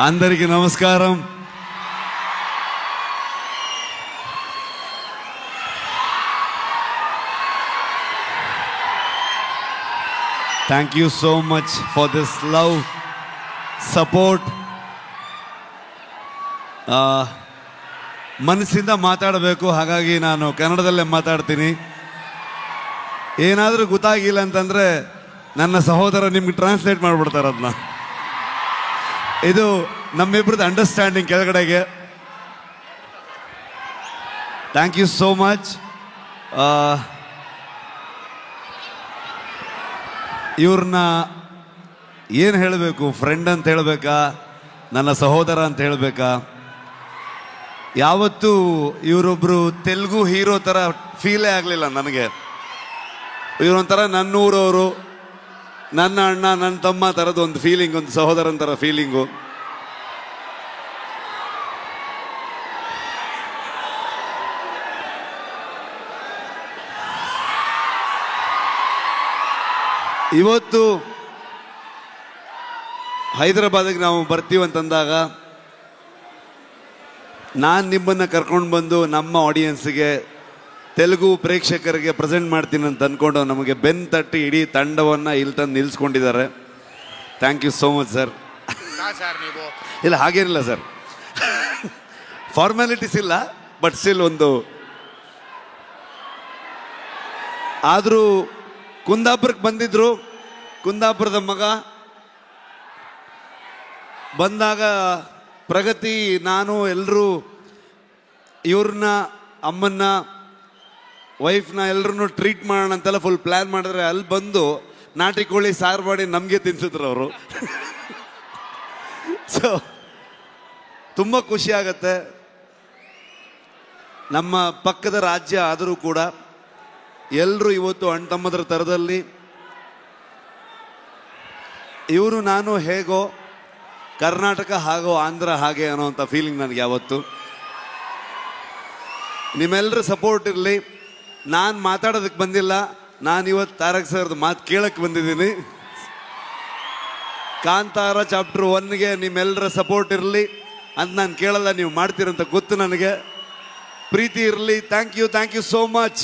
అందరికీ నమస్కారం. Thank you so much for this love, support. ಮನಸ್ಸಿಂದ ಮಾತಾಡಬೇಕು, ಹಾಗಾಗಿ ನಾನು ಕನ್ನಡದಲ್ಲೇ ಮಾತಾಡ್ತೀನಿ. ಏನಾದರೂ ಗೊತ್ತಾಗಿಲ್ಲ ಅಂತಂದರೆ ನನ್ನ ಸಹೋದರ ನಿಮ್ಗೆ ಟ್ರಾನ್ಸ್ಲೇಟ್ ಮಾಡಿಬಿಡ್ತಾರೆ ಅದನ್ನ. ಇದು ನಮ್ಮಿಬ್ರದ್ದು ಅಂಡರ್ಸ್ಟ್ಯಾಂಡಿಂಗ್ ಕೆಳಗಡೆಗೆ. Thank you so much. ಇವ್ರನ್ನ ಏನು ಹೇಳಬೇಕು, ಫ್ರೆಂಡ್ ಅಂತ ಹೇಳಬೇಕಾ, ನನ್ನ ಸಹೋದರ ಅಂತ ಹೇಳಬೇಕಾ? ಯಾವತ್ತೂ ಇವರೊಬ್ಬರು ತೆಲುಗು ಹೀರೋ ಥರ ಫೀಲೇ ಆಗಲಿಲ್ಲ ನನಗೆ. ಇವರೊಂಥರ ನನ್ನೂರವರು, ನನ್ನ ಅಣ್ಣ, ನನ್ನ ತಮ್ಮ ಥರದ್ದು ಒಂದು ಫೀಲಿಂಗ್, ಒಂದು ಸಹೋದರನ ಥರ ಫೀಲಿಂಗು. ಇವತ್ತು ಹೈದರಾಬಾದಿಗೆ ನಾವು ಬರ್ತೀವಂತಂದಾಗ ನಾನು ನಿಮ್ಮನ್ನು ಕರ್ಕೊಂಡು ಬಂದು ನಮ್ಮ ಆಡಿಯನ್ಸ್ಗೆ, ತೆಲುಗು ಪ್ರೇಕ್ಷಕರಿಗೆ ಪ್ರೆಸೆಂಟ್ ಮಾಡ್ತೀನಿ ಅಂತ ಅಂದ್ಕೊಂಡು ನಮಗೆ ಬೆನ್ನು ತಟ್ಟಿ ಇಡೀ ತಂಡವನ್ನು ಇಲ್ಲಿ ತಂದು ನಿಲ್ಲಿಸ್ಕೊಂಡಿದ್ದಾರೆ. Thank you so much sir. ಇಲ್ಲ ಹಾಗೇನಿಲ್ಲ ಸರ್, ಫಾರ್ಮ್ಯಾಲಿಟೀಸ್ ಇಲ್ಲ, ಬಟ್ ಸ್ಟಿಲ್ ಒಂದು. ಆದರೂ ಕುಂದಾಪುರಕ್ಕೆ ಬಂದಿದ್ರು, ಕುಂದಾಪುರದ ಮಗ ಬಂದಾಗ ಪ್ರಗತಿ, ನಾನು, ಎಲ್ಲರೂ ಇವ್ರನ್ನ, ಅಮ್ಮನ್ನ, ವೈಫ್ನ ಎಲ್ಲರನ್ನೂ ಟ್ರೀಟ್ ಮಾಡೋಣ ಅಂತೆಲ್ಲ ಫುಲ್ ಪ್ಲ್ಯಾನ್ ಮಾಡಿದ್ರೆ, ಅಲ್ಲಿ ಬಂದು ನಾಟಿ ಕೋಳಿ ಸಾರು ಮಾಡಿ ನಮಗೆ ತಿನ್ಸಿದ್ರು ಅವರು. ಸೊ ತುಂಬ ಖುಷಿ ಆಗತ್ತೆ. ನಮ್ಮ ಪಕ್ಕದ ರಾಜ್ಯ ಆದರೂ ಕೂಡ ಎಲ್ಲರೂ ಇವತ್ತು ಅಣ್ಣ ತಮ್ಮದ್ರ ಥರದಲ್ಲಿ, ಇವರು ನಾನು ಹೇಗೋ, ಕರ್ನಾಟಕ ಹಾಗೋ, ಆಂಧ್ರ ಹಾಗೆ ಅನ್ನೋವಂಥ ಫೀಲಿಂಗ್ ನನಗೆ ಯಾವತ್ತು. ನಿಮ್ಮೆಲ್ಲರ ಸಪೋರ್ಟ್ ಇರಲಿ. ನಾನು ಮಾತಾಡೋದಕ್ಕೆ ಬಂದಿಲ್ಲ, ನಾನು ಇವತ್ತು ತಾರಕ್ ಸರ್ದು ಮಾತು ಕೇಳಕ್ಕೆ ಬಂದಿದ್ದೀನಿ. ಕಾಂತಾರ ಚಾಪ್ಟರ್ 1ಗೆ ನಿಮ್ಮೆಲ್ಲರ ಸಪೋರ್ಟ್ ಇರಲಿ ಅಂತ ನಾನು ಕೇಳಲ್ಲ, ನೀವು ಮಾಡ್ತೀರಂತ ಗೊತ್ತು ನನಗೆ. ಪ್ರೀತಿ ಇರಲಿ. Thank you so much.